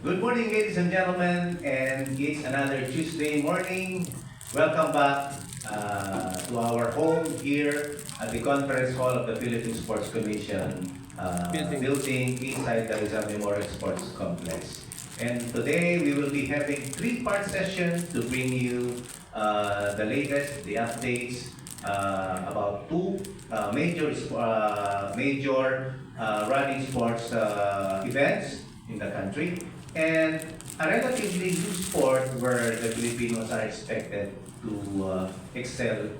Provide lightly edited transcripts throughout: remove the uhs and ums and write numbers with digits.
Good morning, ladies and gentlemen, and it's another Tuesday morning. Welcome back to our home here at the conference hall of the Philippine Sports Commission building inside the Rizal Memorial Sports Complex. And today we will be having three-part session to bring you the latest, the updates about two major running sports events in the country, and a relatively new sport where the Filipinos are expected to excel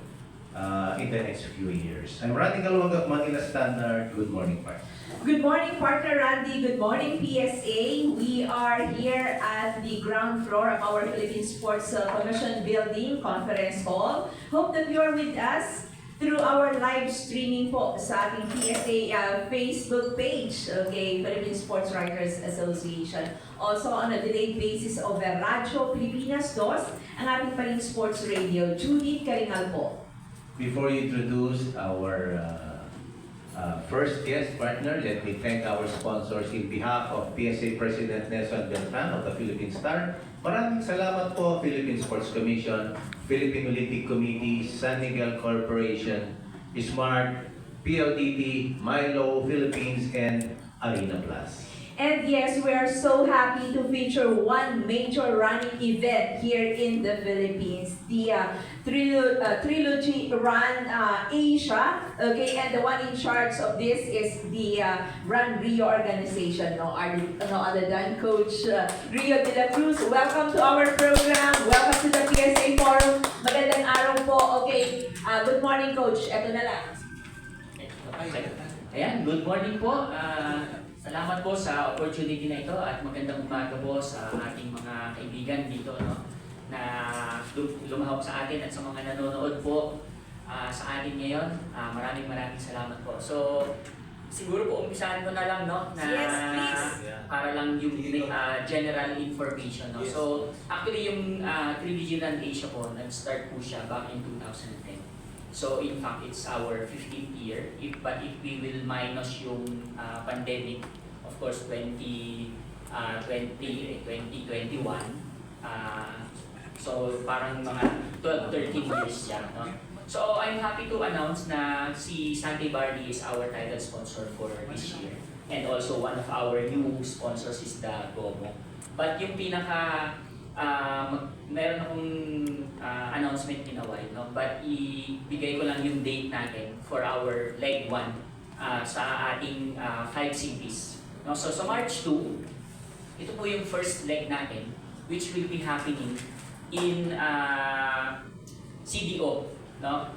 in the next few years. I'm Randy Galuwag of Manila Standard. Good morning, partner. Good morning, partner Randy. Good morning, PSA. We are here at the ground floor of our Philippine Sports Commission building, Conference Hall. Hope that you are with us through our live streaming po sa ating PSA Facebook page, okay, Philippine Sports Writers Association. Also on a delayed basis over Radyo Pilipinas 2, ang ating paling sports radio, Judith Karingal po. Before you introduce our first guest partner, let me thank our sponsors in behalf of PSA President Nelson Beltran of the Philippine Star. Maraming salamat po, Philippine Sports Commission, Philippine Olympic Committee, San Miguel Corporation, Smart, PLDT, Milo Philippines, and Arena Plus. And yes, we are so happy to feature one major running event here in the Philippines, the Trilogy Run Asia. Okay, and the one in charge of this is the Run Rio organization, no other than Coach Rio de la Cruz. Welcome to our program. Welcome to the PSA Forum. Magandang araw po. Okay, good morning, Coach. Ito na lang. Ayan, good morning po. Salamat po sa opportunity na ito at magandang umaga po sa ating mga kaibigan dito, no, na lumahok sa atin at sa mga nanonood po sa atin ngayon. Maraming salamat po. So, siguro po umpisahan ko na lang, no, na Yes, please. para lang yung general information, no. So, actually yung Trilogy Run Asia po, nag-start po siya back in 2010. So in fact, it's our 15th year. But if we will minus yung pandemic, of course, 2021, so parang mga 12-13 years siya. No? So I'm happy to announce na si Santi Bardi is our title sponsor for this year. And also one of our new sponsors is the GOMO. But yung pinaka meron akong announcement in a while, no? But ibigay ko lang yung date natin for our leg 1 sa ating 5 cities. No? So sa March 2, ito po yung first leg natin, which will be happening in CDO. No?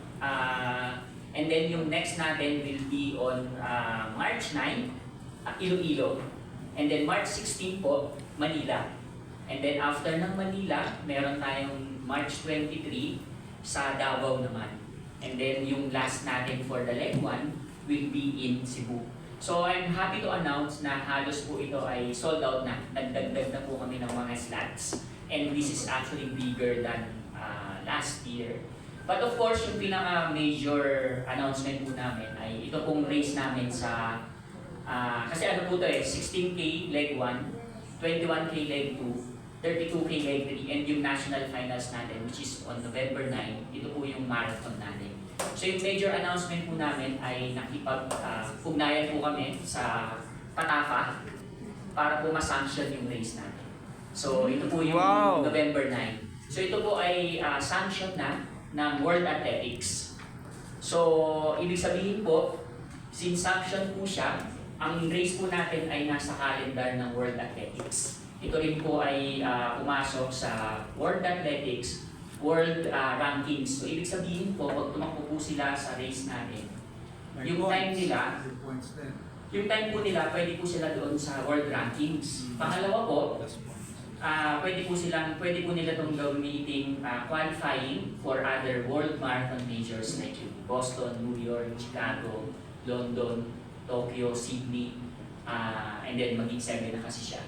And then yung next natin will be on March 9, Iloilo. And then March 16 po, Manila. And then after ng Manila, meron tayong March 23 sa Davao naman. And then yung last natin for the leg 1 will be in Cebu. So I'm happy to announce na halos po ito ay sold out na. Nagdagdag na po kami ng mga slots. And this is actually bigger than last year. But of course, yung pinaka-major announcement po namin ay ito pong race namin sa kasi ano po ito 16K leg 1, 21K leg 2, 32K leg 3, and yung national finals natin, which is on November 9, ito po yung marathon natin. So yung major announcement po namin ay nakipag-ugnayan po kami sa Patafa para po ma-sanction yung race natin. So ito po yung November 9. So ito po ay sanction na ng World Athletics. So ibig sabihin po, since sanction po siya, ang race po natin ay nasa calendar ng World Athletics. Ito rin po ay pumasok sa World Athletics, World Rankings. So, ibig sabihin po, pag tumakbo po sila sa race natin, yung time po nila, pwede po sila doon sa World Rankings. Pangalawa po, pwede po nila itong gamitin qualifying for other World Marathon majors like Boston, New York, Chicago, London, Tokyo, Sydney, and then maging 7 na kasi siya.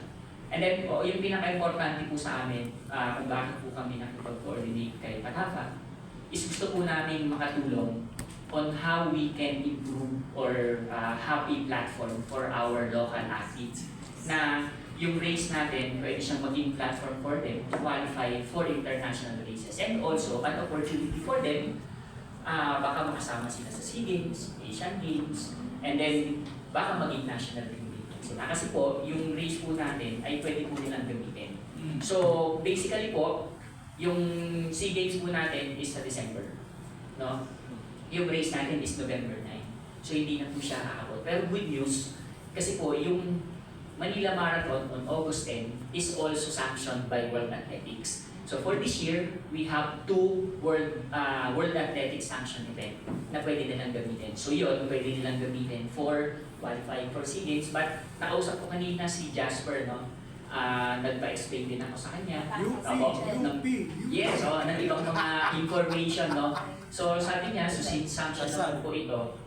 And then, yung pinaka-importante po sa amin, kung bakit po kami nakipag-coordinate kay Patafa, is gusto po namin makatulong on how we can improve or have a platform for our local athletes na yung race natin, pwede siyang maging platform for them to qualify for international races. And also, an opportunity for them, baka makasama sila sa SEA Games, Asian Games, and then baka maging national team sila. Kasi po, yung race po natin ay pwede po nilang gamitin. So, basically po, yung SEA Games po natin is sa December. No? Yung race natin is November 9. So, hindi na po siya aabot. Pero good news, kasi po, yung Manila Marathon on August 10 is also sanctioned by World Athletics. So for this year, we have 2 World Athletics sanction event na pwede nilang gamitin. So yun, pwede nilang gamitin for qualifying for SEA Games. But nakausap ko kanina si Jasper, no? Nagpa-explain din ako sa kanya. Yes, ng ibang mga information, no? So sabi niya, so since sanction na po ito,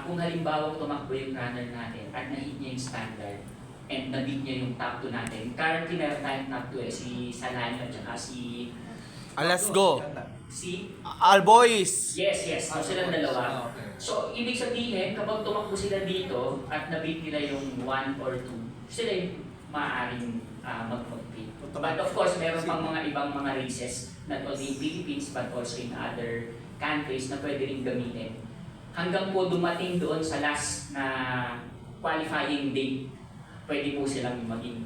kung halimbawa tumakbo yung runner natin at na-hit niya yung standard and na-beat niya yung top 2 natin. Currently meron tayong top 2 si Salani at saka si... Let's go! Si... Our boys! Yes. So silang dalawa. So ibig sabihin, kapag tumakbo sila dito at na-beat nila yung 1 or 2, sila yung maaaring mag-compete. But of course, meron pang mga ibang mga races, not only in Philippines but also in other countries na pwede rin gamitin. Hanggang po dumating doon sa last na qualifying date, pwede po silang maging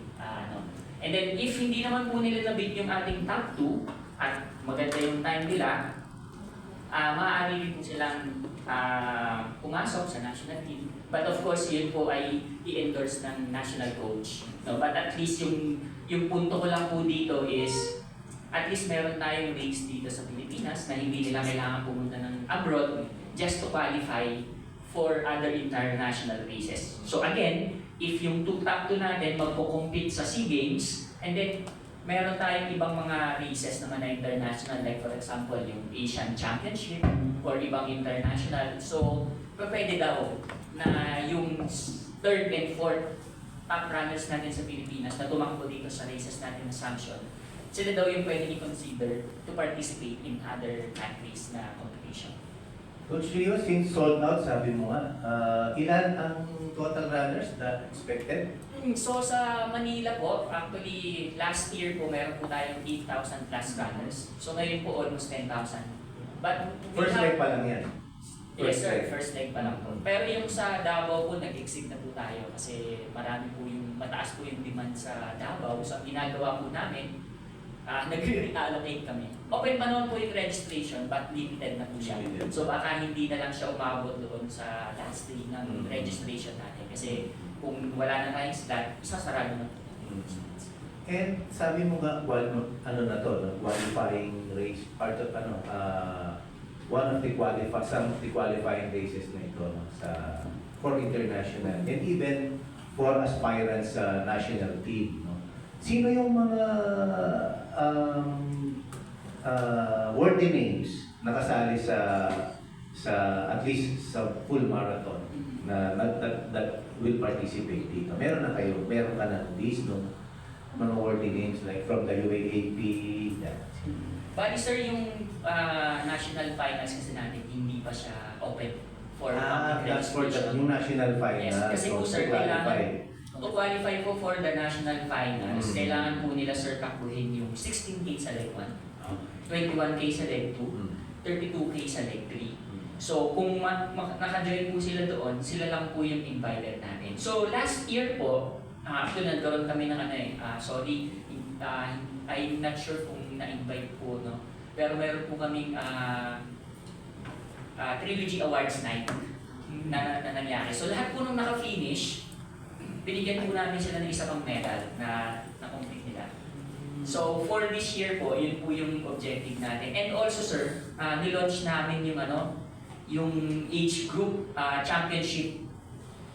And then if hindi naman po nila nabit yung ating top 2 at maganda yung time nila, maaari rin po silang pumasok sa national team. But of course, yun po ay i-endorse ng national coach. No? But at least yung punto ko lang po dito is at least meron tayong race dito sa Pilipinas na hindi nila kailangan pumunta ng abroad just to qualify for other international races. So again, if yung top 2 natin magpo-compete sa SEA Games, and then meron tayong ibang mga races naman na international, like for example, yung Asian Championship or ibang international. So, pwede daw na yung 3rd and 4th top runners natin sa Pilipinas na tumakbo dito sa races natin na sanction, sila daw yung pwede i-consider to participate in other countries na competition. Coach Rio, since sold out, sabi mo nga, ilan ang total runners na expected? So sa Manila po, actually last year po meron po tayong 8,000 plus runners. So ngayon po almost 10,000. But First leg pa lang yan. Yes sir, first leg pa lang po. Pero yung sa Davao po, nag-exceed na po tayo kasi marami po yung, mataas po yung demand sa Davao. So ginagawa po namin, nag-reallocate kami. Open pa naman po yung registration but limited na po siya. So baka hindi na lang siya umabot doon sa last day ng registration natin. Kasi kung wala na tayong slot, isasarado na po. And sabi mo nga, qualifying race, part of one of the some of the qualifying races na ito for international and even for aspirants sa national team. No? Sino yung mga worthy names nakasali sa at least sa full marathon that will participate dito? Meron ka na list no? Mga worthy names like from the UAAP. Bali sir, yung national finals kasi natin, hindi pa siya open for public that's for registration. yung national finals. Yes, kasi po sir, kailangan to qualify po for the national finals, kailangan po nila sir takbuhin yung 16K sa leg 1, 21K sa leg 2, 32K sa leg 3. So kung naka-join po sila doon, sila lang po yung invited natin. So last year po, actually nagkaroon kami ng I'm not sure kung na-invite po, no? Pero meron po kaming Trilogy Awards night na nangyari. So lahat po nung naka-finish, binigyan po namin sila ng isa pang medal na complete nila. So for this year po, yun po yung objective natin. And also sir, nilaunch namin yung age group championship.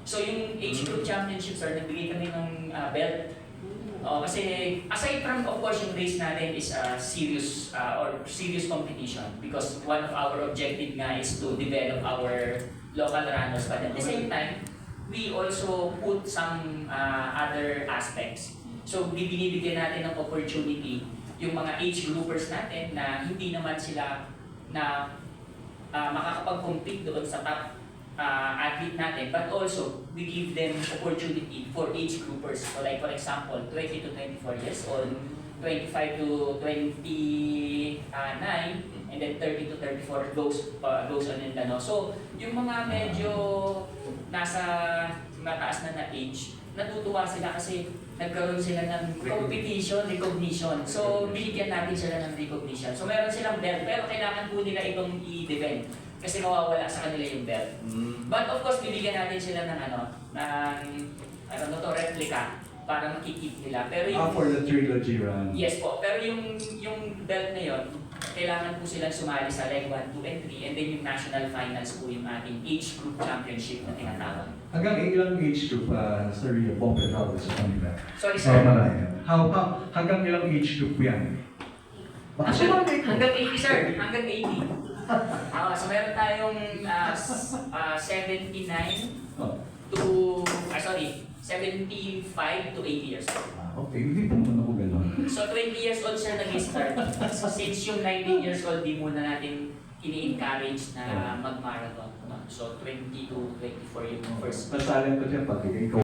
So yung age group championship sir, nagbigay kami ng belt. Kasi aside from of course yung race natin is serious competition because one of our objective nga is to develop our local runners, but at the same time we also put some other aspects. So binibigyan natin ng opportunity yung mga age groupers natin na hindi naman sila na makakapag-compete doon sa top athlete natin, but also we give them opportunity for age groupers. So like for example, 20 to 24 years old, 25 to 29, and then 30 to 34 goes on and ano. So yung mga medyo nasa mataas na age, natutuwa sila kasi nagkaroon sila ng competition, recognition. So binigyan natin sila ng recognition. So meron silang belt, pero kailangan po nila itong i-defend kasi mawawala sa kanila yung belt. But of course, bibigyan natin sila ng replica para makikip nila. Pero yung, For the trilogy run. yes po, pero yung belt na yun, kailangan po silang sumali sa leg 1, 2, and 3, and then yung national finals po yung ating age group championship na tinatawag. Hanggang ilang age group, Sir Bong Pedro sa kanila? Sorry sir. Hanggang ilang age group yan? Baka Actually, sumali ko. hanggang 80 sir, hanggang 80. So meron tayong 79 Oh. to, 75 to 80 years old. Okay, hindi po naman ako gano'n. So 20 years old siya nag-start. So since yung 19 years old, di muna natin ini-encourage na mag-marathon. No? So 20 to 24 yung first. Nasalan ko siya pag ikaw